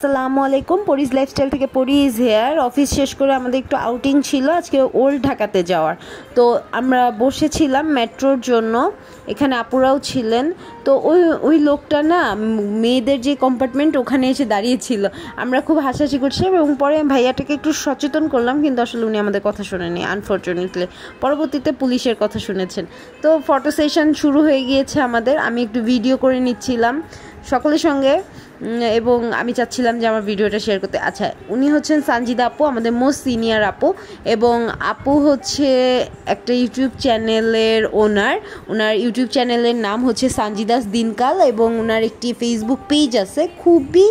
আসসালামু আলাইকুম। Porridge lifestyle থেকে পরিজ হেয়ার। অফিস শেষ করে আমাদের একটু আউটিং ছিল আজকে ওল্ড ঢাকাতে যাওয়ার। তো আমরা বসেছিলাম মেট্রোর জন্য, এখানে আপুরাও ছিলেন। তো ওই লোকটা না মেয়েদের যে কম্পার্টমেন্ট ওখানে এসে দাঁড়িয়েছিল, আমরা খুব হাসাহাসি করছিলাম এবং পরে ভাইয়াটাকে একটু সচেতন করলাম, কিন্তু আসলে উনি আমাদের কথা শোনেনি আনফর্চুনেটলি। পরবর্তীতে পুলিশের কথা শুনেছেন। তো ফটো সেশন শুরু হয়ে গিয়েছে আমাদের। আমি একটু ভিডিও করে নিচ্ছিলাম সকলের সঙ্গে এবং আমি চাচ্ছিলাম যে আমার ভিডিওটা শেয়ার করতে। আচ্ছা, উনি হচ্ছেন সানজিদা আপু, আমাদের মোস্ট সিনিয়র আপু, এবং আপু হচ্ছে একটা ইউটিউব চ্যানেলের ওনার ইউটিউব চ্যানেলের নাম হচ্ছে সানজিদাস দিনকাল, এবং ওনার একটি ফেসবুক পেজ আছে, খুবই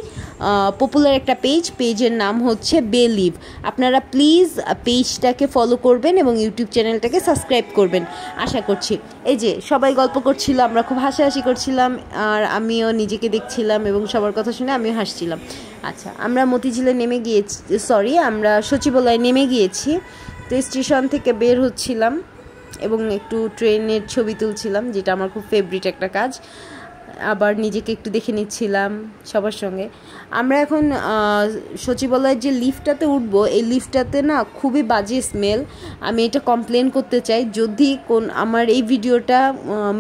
পপুলার একটা পেজের নাম হচ্ছে বেলিভ। আপনারা প্লিজ পেজটাকে ফলো করবেন এবং ইউটিউব চ্যানেলটাকে সাবস্ক্রাইব করবেন আশা করছি। এই যে সবাই গল্প করছিল, আমরা খুব হাসাহাসি করছিলাম, আর আমিও নিজেকে দেখছিলাম এবং সবার কথা শুনে আমিও হাসছিলাম। আচ্ছা, আমরা মতিঝিলে নেমে গিয়েছি, আমরা সচিবালয়ে নেমে গিয়েছি। তো স্টেশন থেকে বের হচ্ছিলাম এবং একটু ট্রেনের ছবি তুলছিলাম, যেটা আমার খুব ফেভারিট একটা কাজ। আবার নিজেকে একটু দেখে নিচ্ছিলাম সবার সঙ্গে। আমরা এখন সচিবালয়ের যে লিফটটাতে উঠবো, এই লিফটটাতে না খুবই বাজে স্মেল। আমি এটা কমপ্লেন করতে চাই। যদি আমার এই ভিডিওটা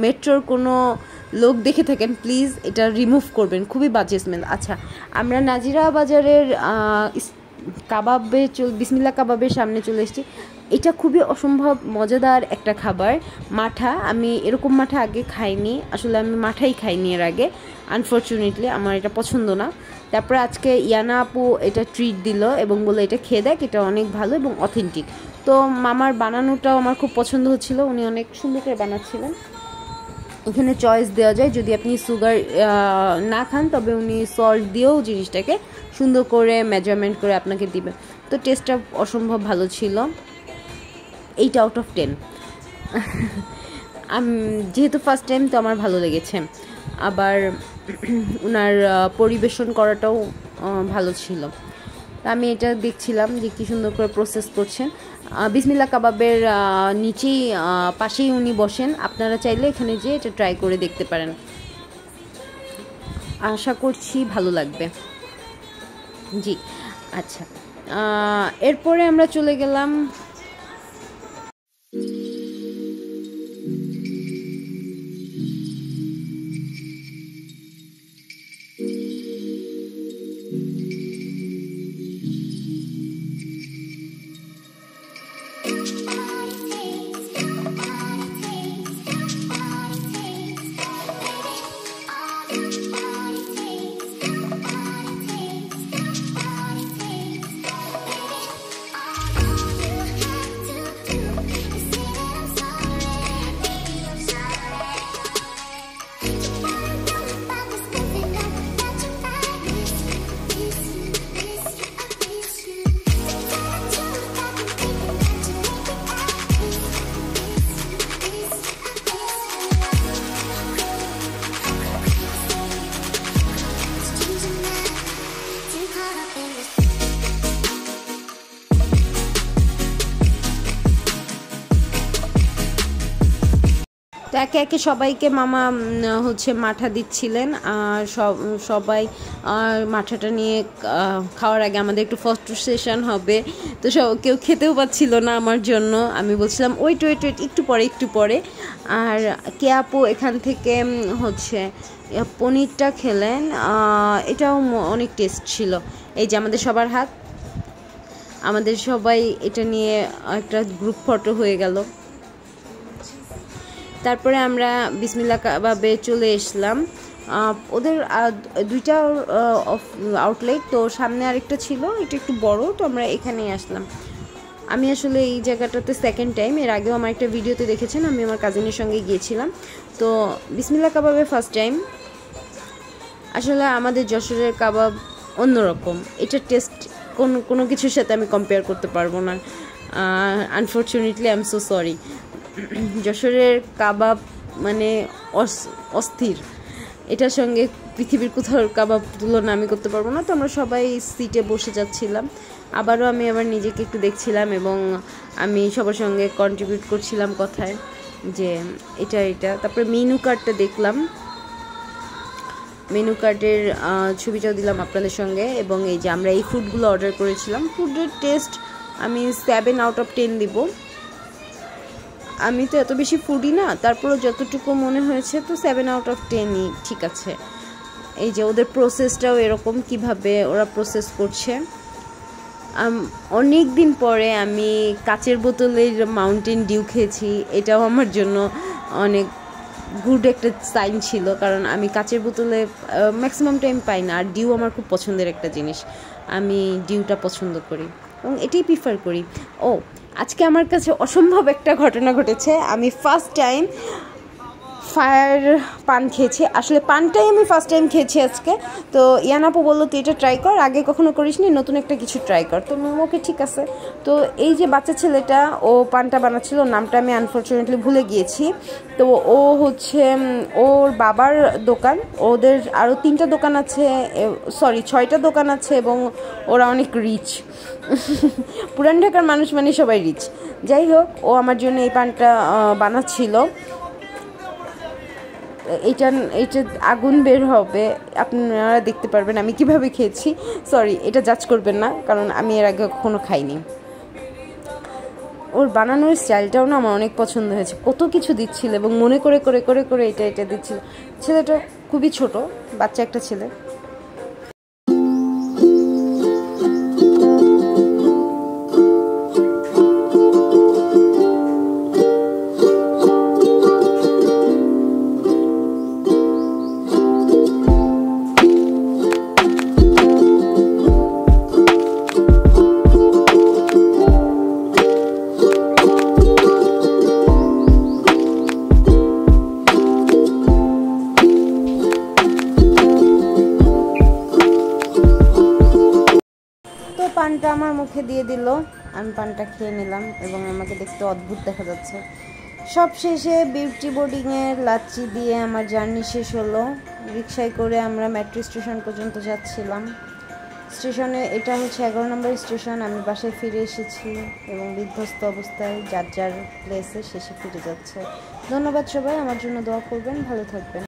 মেট্রোর কোনো লোক দেখে থাকেন, প্লিজ এটা রিমুভ করবেন, খুবই বাজে স্মেল। আচ্ছা, আমরা নাজিরা বাজারের বিসমিল্লাহ কাবাবের সামনে চলে এসেছি। এটা খুবই অসম্ভব মজাদার একটা খাবার, মাঠা। আমি এরকম মাঠা আগে খাইনি, আসলে আমি মাঠাই খাইনি এর আগে। আনফর্চুনেটলি আমার এটা পছন্দ না। তারপরে আজকে ইয়ানা আপু এটা ট্রিট দিল এবং বলে এটা খেয়ে দেখ, এটা অনেক ভালো এবং অথেন্টিক। তো মামার বানানোটাও আমার খুব পছন্দ হচ্ছিল, উনি অনেক সুন্দর করে বানাচ্ছিলেন। এখানে চয়েস দেওয়া যায়, যদি আপনি সুগার না খান তবে উনি সল্ট দিয়েও জিনিসটাকে সুন্দর করে মেজারমেন্ট করে আপনাকে দিবে। তো টেস্টটা অসম্ভব ভালো ছিল, 8 আউট অফ 10। যেহেতু ফার্স্ট টাইম, তো আমার ভালো লেগেছে। আবার ওনার পরিবেশন করাটাও ভালো ছিল। আমি এটা দেখছিলাম যে কী সুন্দর করে প্রসেস করছেন। বিসমিল্লাহ কাবাবের নিচেই পাশেই উনি বসেন, আপনারা চাইলে এখানে যেয়ে এটা ট্রাই করে দেখতে পারেন, আশা করছি ভালো লাগবে। জি আচ্ছা, এরপরে আমরা চলে গেলাম একে একে সবাইকে মামা হচ্ছে মাঠা দিচ্ছিলেন, আর সবাই মাঠাটা নিয়ে খাওয়ার আগে আমাদের একটু ফটো সেশন হবে। তো কেউ খেতেও পাচ্ছিল না আমার জন্য, আমি বলছিলাম ওয়েট একটু পরে। আর কে আপু এখান থেকে হচ্ছে পনিরটা খেলেন, এটাও অনেক টেস্ট ছিল। এই যে আমাদের সবার হাত, আমাদের সবাই এটা নিয়ে একটা গ্রুপ ফটো হয়ে গেল। তারপরে আমরা বিসমিল্লাহ কাবাবে চলে এসলাম। ওদের দুইটা আউটলেট, তো সামনে আরেকটা ছিল, এটা একটু বড়, তো আমরা এখানেই আসলাম। আমি আসলে এই জায়গাটাতে সেকেন্ড টাইম, এর আগেও আমার একটা ভিডিওতে দেখেছেন, আমি আমার কাজিনের সঙ্গে গিয়েছিলাম। তো বিসমিল্লাহ কাবাবে ফার্স্ট টাইম। আসলে আমাদের যশোরের কাবাব অন্যরকম, এটা টেস্ট কোনো কিছুর সাথে আমি কম্পেয়ার করতে পারবো না। Unfortunately I am so sorry. যশোরের কাবাব মানে অস্থির, এটার সঙ্গে পৃথিবীর কোথাও কাবাব তুলনা আমি করতে পারবো না। তো আমরা সবাই সিটে বসে যাচ্ছিলাম, আবার নিজেকে একটু দেখছিলাম এবং আমি সবার সঙ্গে কন্ট্রিবিউট করছিলাম কথায় যে এটা। তারপরে মেনু কার্ডটা দেখলাম, মেনু কার্ডের ছবিটাও দিলাম আপনাদের সঙ্গে। এবং এই যে আমরা এই ফুডগুলো অর্ডার করেছিলাম, ফুডের টেস্ট আমি 7/10 দিব। আমি তো এত বেশি ফুডি না, তারপরেও যতটুকু মনে হয়েছে তো 7/10ই ঠিক আছে। এই যে ওদের প্রসেসটাও এরকম, কিভাবে ওরা প্রসেস করছে। অনেক দিন পরে আমি কাচের বোতলের মাউন্টেন ডিউ খেয়েছি, এটাও আমার জন্য অনেক গুড একটা সাইন ছিল, কারণ আমি কাচের বোতলে ম্যাক্সিমাম টাইম পাই না। আর ডিউ আমার খুব পছন্দের একটা জিনিস, আমি ডিউটা পছন্দ করি এবং এটাই প্রিফার করি। ও আজকে আমার কাছে অসম্ভব একটা ঘটনা ঘটেছে। আমি ফার্স্ট টাইম ফায়ার পান খেয়েছি, আসলে পানটাই আমি ফার্স্ট টাইম খেয়েছি আজকে। তো ইয়ান আপু বললো তুই এটা ট্রাই কর, আগে কখনো করিসনি, নতুন একটা কিছু ট্রাই কর। তো ওকে ঠিক আছে। তো এই যে বাচ্চা ছেলেটা ও পানটা বানাচ্ছিল, নামটা আমি আনফর্চুনেটলি ভুলে গিয়েছি। তো ও হচ্ছে ওর বাবার দোকান, ওদের আরও 3টা দোকান আছে, সরি 6টা দোকান আছে, এবং ওরা অনেক রিচ। পুরান ঢাকার মানুষ মানে সবাই রিচ। যাই হোক, ও আমার জন্য এই পানটা বানাচ্ছিল। এইটা আগুন বের হবে, আপনারা দেখতে পারবেন আমি কিভাবে খেয়েছি। সরি, এটা জাজ করবেন না, কারণ আমি এর আগে কখনো খাইনি। ওর বানানোর স্টাইলটাও না আমার অনেক পছন্দ হয়েছে, কত কিছু দিচ্ছিল এবং মনে করে করে করে করে এটা দিচ্ছিল। ছেলেটা খুবই ছোট, বাচ্চা একটা ছেলে। পানটা আমার মুখে দিয়ে দিল, আমি পানটা খেয়ে নিলাম এবং আমাকে দেখতে অদ্ভুত দেখা যাচ্ছে। সব শেষে বিউটি বোর্ডিংয়ের লাচ্ছি দিয়ে আমার জার্নি শেষ হলো। রিক্সায় করে আমরা মেট্রো স্টেশন পর্যন্ত যাচ্ছিলাম। স্টেশনে এটা হচ্ছে 11 নম্বর স্টেশন। আমি বাসায় ফিরে এসেছি এবং বিধ্বস্ত অবস্থায় যার যার প্লেসে শেষে ফিরে যাচ্ছে। ধন্যবাদ সবাই, আমার জন্য দোয়া করবেন, ভালো থাকবেন।